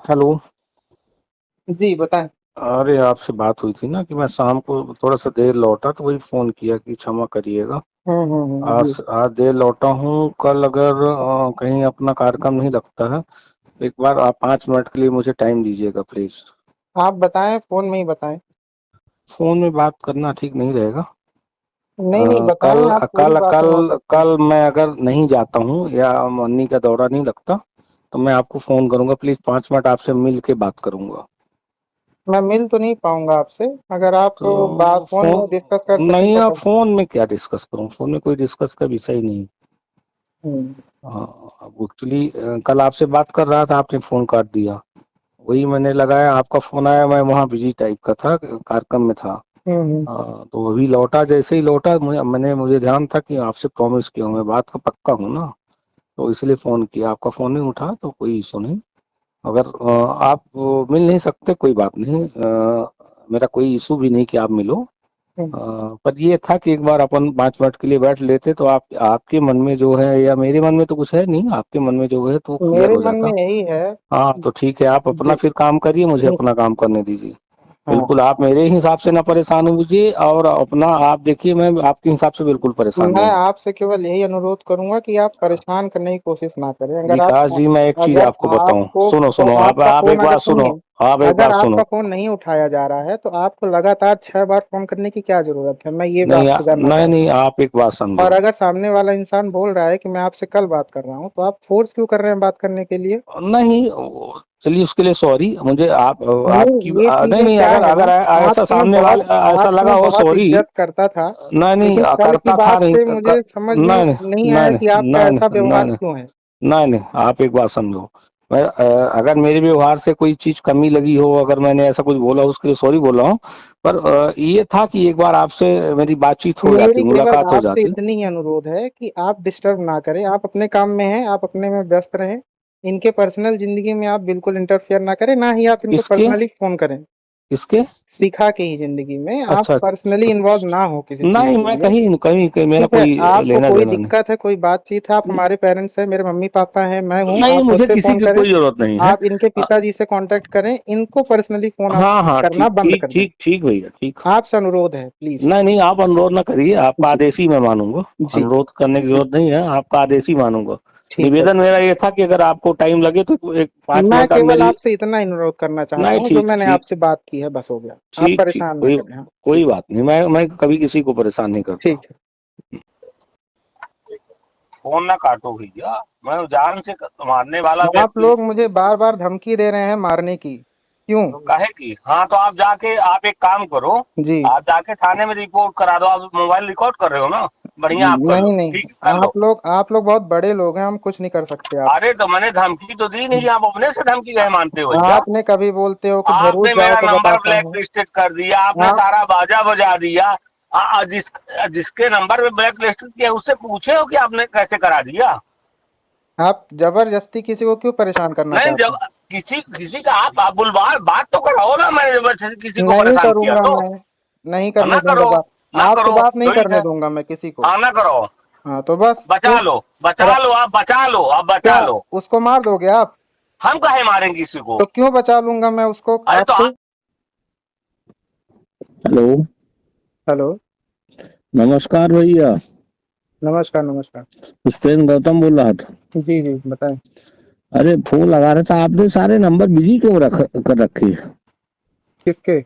Hello. जी बताएं। अरे आपसे बात हुई थी ना कि मैं शाम को थोड़ा सा देर लौटा तो वही फोन किया कि क्षमा करिएगा। जी। आज देर लौटा हूँ। कल अगर कहीं अपना कार्यक्रम नहीं लगता है, एक बार आप 5 मिनट के लिए मुझे टाइम दीजिएगा प्लीज। आप बताएं, फोन में ही बताएं। फोन में बात करना ठीक नहीं रहेगा। नहीं नहीं, कल बताएं, आप पूरी कल बात सुना कल सकते हैं। कल मैं अगर नहीं जाता हूँ या मन्नी का दौरा नहीं लगता तो मैं आपको फोन करूंगा। प्लीज 5 मिनट आपसे मिल के बात करूंगा। मैं मिल तो नहीं पाऊंगा आपसे। अगर आप तो बात फोन में डिस्कस कर फोन सकें नहीं, तो आप कर। फोन में क्या डिस्कस करूं? फोन में कोई डिस्कस का विषय नहीं। हम्म। अब एक्चुअली कल आपसे बात कर रहा था, आपने फोन काट दिया। वही मैंने लगाया, आपका फोन आया, मैं वहाँ बिजी टाइप का था, कार्यक्रम में था। हम्म। तो अभी लौटा, जैसे ही लौटा मुझे ध्यान था कि आपसे प्रॉमिस किया हूं, मैं बात का पक्का हूँ ना। तो इसलिए फोन किया, आपका फोन नहीं उठा तो कोई इशू नहीं। अगर आप मिल नहीं सकते कोई बात नहीं। मेरा कोई इशू भी नहीं कि आप मिलो। हम्म। पर ये था कि एक बार अपन 5 मिनट के लिए बैठ लेते तो आप आपके मन में जो है, या मेरे मन में तो कुछ है नहीं, आपके मन में जो है तो क्लियर मेरे हो मन में जाता। यही है। हाँ तो ठीक है, आप अपना जी। फिर काम करिए, मुझे अपना काम करने दीजिए। हाँ। बिल्कुल आप मेरे हिसाब से ना परेशान होइए, और अपना आप देखिए, मैं आपके हिसाब से बिल्कुल परेशान मैं नहीं हूँ। आपसे केवल यही अनुरोध करूंगा कि आप परेशान करने की कोशिश ना करें। विकास जी, मैं एक चीज अगर आपको बताऊं, आपको सुनो सुनो, आपका आप फोन एक अगर बात सुनो। सुनिए, आप एक अगर बात आपका सुनो। फोन नहीं उठाया जा रहा है तो आपको लगातार 6 बार फोन करने की क्या जरूरत है, मैं ये नहीं आपसे जानना नहीं चाहता नहीं, हूँ। आप एक बात और समझो। अगर सामने वाला इंसान बोल रहा है कि मैं आपसे कल बात कर रहा हूँ, तो आप फोर्स क्यों कर रहे हैं बात करने के लिए? नहीं, चलिए उसके लिए सॉरी। मुझे आप आपकी नहीं, ये नहीं चीजें नहीं, क्या अगर है ना। अगर ऐसा आपको मैं सामने बहुत वाले ऐसा आपको लगा मैं हो, बहुत सॉरी। इज्जत करता था। नहीं नहीं, लेकिन कल की करता था बात नहीं, से मुझे समझ में नहीं नहीं नहीं आया नहीं कि आपका नहीं ऐसा नहीं नहीं व्यवहार नहीं क्यों है। नहीं नहीं, आप एक बात समझो। अगर मेरे व्यवहार से कोई चीज कमी लगी हो, अगर मैंने ऐसा कुछ बोला उसके लिए सॉरी बोल रहा हूँ। पर ये था कि एक बार आपसे मेरी बातचीत हो जाती, मेरी केवल मुलाकात हो आपसे जाती। इतनी ही अनुरोध है कि आप डिस्टर्ब ना करें। आप अपने काम में हैं, आप अपने में व्यस्त रहें। इनके पर्सनल जिंदगी में आप बिल्कुल इंटरफेयर ना करें, ना ही आप इनको किसके? पर्सनली फोन करें। किसके? शिखा की ही जिंदगी में आप अच्छा पर्सनली इन्वॉल्व ना हो किसी चीज नहीं, के मैं लिए। कहीं कहीं कहीं मेरा ठीक है, कोई आपको लेना कोई देना नहीं। दिक्कत है, कोई बातचीत है, आप हमारे पेरेंट्स हैं, मेरे मम्मी पापा हैं, मैं हूँ, नहीं, आप मुझ मुझे पे किसी फोन की करें। कोई जरूरत नहीं है। आप इनके पिताजी से कांटेक्ट करें, इनको पर्सनली फोन आप हाँ हाँ, करना ठीक बंद ठीक कर दें। ठीक ठीक भैया, ठीक। आपसे अनुरोध है, प्लीज। नहीं नहीं, आप अनुरोध ना करिए, आपका जी। आदेश ही मैं मानूंगा। जी। अनुरोध करने की जरूरत नहीं है, आपका आदेश ही मानूंगा। ठीक है। निवेदन मेरा ये था कि अगर आपको टाइम लगे तो एक पाँच मैं मिनट आप केवल मेरी। आपसे इतना अनुरोध करना चाहता नहीं, हूँ, जो ठीक मैंने ठीक आपसे बात की है, बस हो गया। आप ठीक ठीक, परेशान ना कोई करें। हाँ, कोई ठीक। बात नहीं, मैं कभी किसी को परेशान नहीं करता। ठीक है। फोन ना काटो भैया, मैं जान से मारने वाला आप व्यक्ति। लोग मुझे बार बार धमकी दे रहे हैं मारने की, क्यों? तो काहे की? हाँ तो आप जाके, आप एक काम करो, जी। आप जाके थाने में रिपोर्ट करा दो। आप मोबाइल रिकॉर्ड कर रहे हो ना, बढ़िया, आप कर नहीं लो, नहीं, ठीक है, कर लो। आप लोग बहुत बड़े लोग हैं, हम कुछ नहीं कर सकते आप। अरे तो मैंने धमकी तो दी नहीं, आप अपने से धमकी गए मानते हो भैया। आपने कभी बोलते हो कि भरूच आपने जाओ मेरा तो नंबर बताता ब्लैक हूँ। लिस्टेड कर दिया, आपने आप सारा बाजा बजा दिया। जिसके नंबर पे ब्लैक लिस्टेड किया उससे पूछे हो कि आपने कैसे करा दिया? आप जबरदस्ती किसी को क्यों परेशान करना नहीं, चाहते जब हैं? किसी किसी का आप बुलवा बात तो कराओ ना, मैंने जब किसी को नहीं परेशान किया करूंगा तो। मैं। नहीं ना करने दूंगा करो, बात। ना आपसे करो, बात नहीं ठीक करने है। दूंगा मैं किसी को। हाँ ना करो। हाँ तो बस बचा क्यों? लो, बचा र- लो, आप बचा लो, आप बचा क्या लो। उसको मार दोगे आप? हम काहे मारेंगे किसी को? तो क्यों बचा लूंगा मैं उसको अरे तो आपसे? हेलो। हेलो। नमस्कार भैया। नमस्कार नमस्कार। पुष्पेंद्र गौतम बोल रहा था। जी जी बताएं। अरे फोन लगा रहा था, आपने सारे नंबर बिजी क्यों कर रखे हैं? किसके?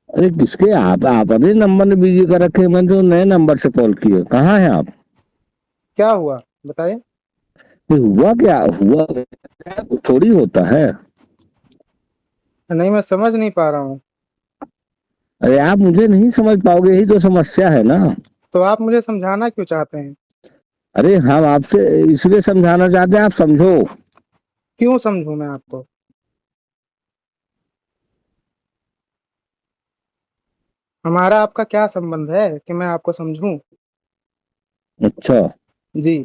अरे किसके? आप अपने नंबर ने बिजी कर रखे हैं, मैंने तो नए नंबर से कॉल किया। कहाँ है आप? क्या हुआ, बताइए। ये हुआ क्या? हुआ क्या? कुछ थोड़ी होता है। नहीं, मैं समझ नहीं पा रहा हूँ। अरे आप मुझे नहीं समझ पाओगे, यही तो समस्या है ना। तो आप मुझे समझाना क्यों चाहते हैं? अरे हम आपसे इसलिए समझाना चाहते हैं, आप समझो। क्यों समझूं मैं आपको? हमारा आपका क्या संबंध है कि मैं आपको समझूं? अच्छा, जी।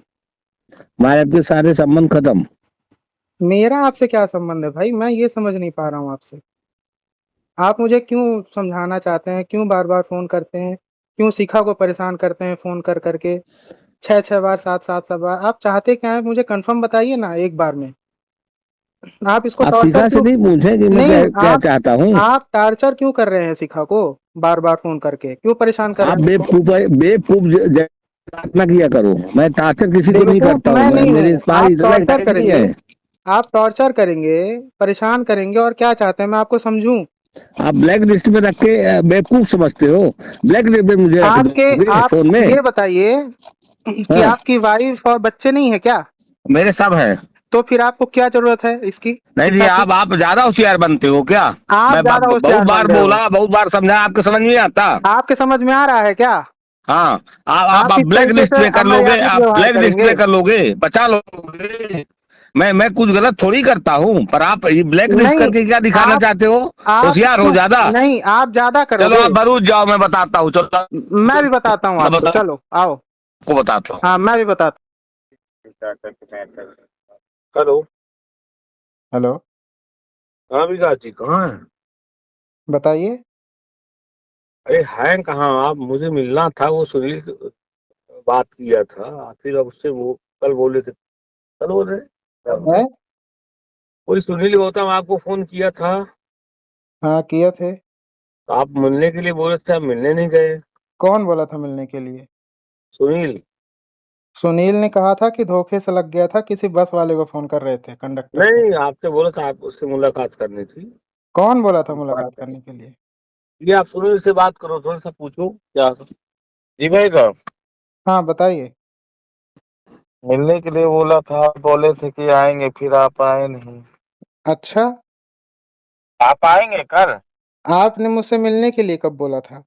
हमारे आपके सारे संबंध खत्म। मेरा आपसे क्या संबंध है भाई, मैं ये समझ नहीं पा रहा हूँ आपसे। आप मुझे क्यों समझाना चाहते हैं, क्यों बार बार फोन करते हैं, क्यों शिखा को परेशान करते हैं फोन कर करके? 6 6 बार, 7 7 बार, आप चाहते क्या है मुझे कंफर्म बताइए ना एक बार में। आप इसको आप टॉर्चर शिखा से क्यों नहीं पूछे कि मैं नहीं क्या क्या चाहता हूँ। आप टार्चर क्यों कर रहे हैं शिखा को? बार बार फोन करके क्यों परेशान कर आप रहे हैं उसको? बेवकूफ ना किया करो। मैं टार्चर किसी को नहीं बेवकूफ करता हूँ। मैं नहीं मेरे हूँ। पास आप इतना टॉर्चर टाइम नहीं करेंगे, है। आप टॉर्चर करेंगे, परेशान करेंगे, और क्या चाहते हैं मैं आपको समझूं? आप ब्लैक लिस्ट में रख के बेवकूफ समझते हो। ब्लैक लिस्ट में मुझे रख आपके दोगे आप फोन में। ये बताइए कि हाँ, आपकी वाइफ और बच्चे नहीं है क्या? मेरे सब है। तो फिर आपको क्या जरूरत है इसकी, नहीं जी, शिखा की? आप ज्यादा होशियार बनते हो क्या। आप मैं ज्यादा बहुत होशियार बार बन रहे हो। बोला, बहुत बार समझा, आपको समझ नहीं आता। आपके समझ में आ रहा है क्या? हाँ, आप आप इस ब्लैक तरीके लिस्ट से में कर लोगे, अमर्यादित आप व्यवहार ब्लैक लिस्ट करेंगे? में कर लोगे, बचा लोगे। मैं कुछ गलत थोड़ी करता हूँ, पर आप ये ब्लैक लिस्ट नहीं, करके क्या दिखाना आप चाहते हो। आप होशियार हो क्यों ज्यादा। नहीं, आप ज्यादा चलो करोगे। आप भरूच जाओ, मैं बताता हूँ। चलो मैं भी बताता हूँ आपको, बताओ, चलो आओ। आपको बताता हूँ। हाँ, मैं भी बताता हेलो। हूँ। हेलो। हाँ विकास जी, कहाँ है। बताइए। अरे हैं कहाँ आप, मुझे मिलना था। वो सुनील से बात किया था, फिर अब उससे वो कल बोले थे, कल बोल रहे। है? कोई सुनील गौतम आपको फोन किया था। हाँ, किए थे। तो आप मिलने के लिए बोले थे, आप मिलने नहीं गए। कौन बोला था मिलने के लिए? सुनील। सुनील ने कहा था कि धोखे से लग गया था, किसी बस वाले को फोन कर रहे थे, कंडक्टर को। नहीं, आपसे बोला था, आप उससे मुलाकात करनी थी। कौन बोला था मुलाकात करने के लिए? ये आप सुनील से बात करो, थोड़ा सा पूछो क्या। जी भाई साहब, हाँ, बताइए। मिलने के लिए बोला था, बोले थे कि आएंगे, फिर आप आए नहीं। अच्छा, आप आएंगे कल। आपने मुझसे मिलने के लिए कब बोला था?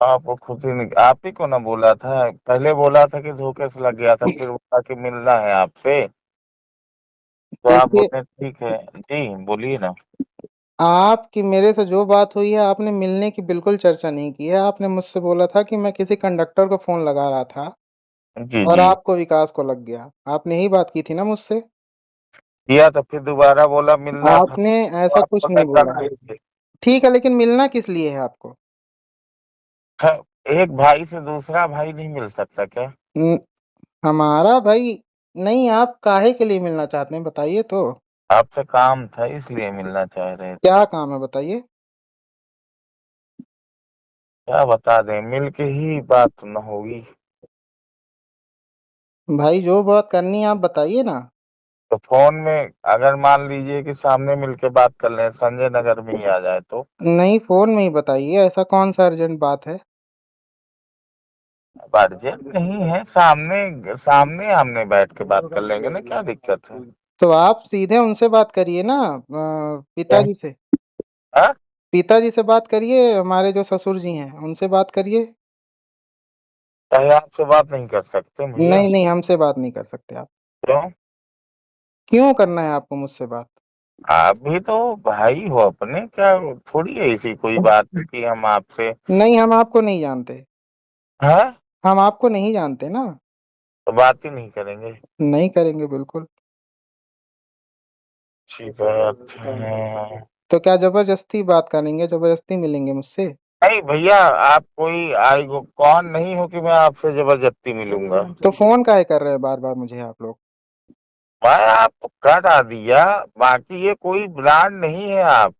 आपको खुद ही नहीं, आप ही को ना बोला था, पहले बोला था कि धोखे से लग गया था, फिर बोला कि मिलना है आपसे। तो आप देखिए, बोले ठीक है जी, बोलिए ना। आपकी मेरे से जो बात हुई है, आपने मिलने की बिल्कुल चर्चा नहीं की है। आपने मुझसे बोला था कि मैं किसी कंडक्टर को फोन लगा रहा था जी और जी। आपको विकास को लग गया। आपने यही बात की थी ना मुझसे? किया तो फिर दोबारा बोला मिलना था, आपने तो ऐसा आप कुछ बोला नहीं बोला कर है। लीजिए। ठीक है, लेकिन मिलना किस लिए है आपको? एक भाई से दूसरा भाई नहीं मिल सकता क्या। न, हमारा भाई नहीं, आप काहे के लिए मिलना चाहते हैं बताइए तो। आपसे काम था इसलिए मिलना चाह रहे थे। क्या काम है बताइए। क्या बता दें, मिल के ही बात न होगी। भाई जो बात करनी है आप बताइए ना। तो फोन में अगर मान लीजिए कि सामने मिल के बात कर लें, संजय नगर में ही आ जाए तो। नहीं, फोन में ही बताइए, ऐसा कौन सा अर्जेंट बात है? अब अर्जेंट नहीं है, सामने सामने आमने बैठ के बात कर लेंगे ना, क्या दिक्कत है। तो आप सीधे उनसे बात करिए ना, क्या? पिताजी से। हाँ? पिताजी से बात करिए, हमारे जो ससुर जी हैं उनसे बात करिए। चाहे आपसे बात नहीं कर सकते भैया। नहीं नहीं, हमसे बात नहीं कर सकते आप। क्यों। क्यों करना है आपको मुझसे बात? आप भी तो भाई हो अपने, क्या थोड़ी ऐसी कोई बात है कि हम आपसे। नहीं, हम आपको नहीं जानते। हाँ, हम आपको नहीं जानते ना। तो बात ही नहीं करेंगे। नहीं करेंगे बिल्कुल। अच्छी बात है। तो क्या जबरदस्ती बात करेंगे, जबरदस्ती मिलेंगे मुझसे? नहीं भैया, आप कोई आई कौन नहीं हो कि मैं आपसे जबरदस्ती मिलूंगा। तो फोन काहे कर रहे हैं बार बार मुझे आप लोग? मैं आपको कटा दिया, बाकी ये कोई ब्रांड नहीं है आप।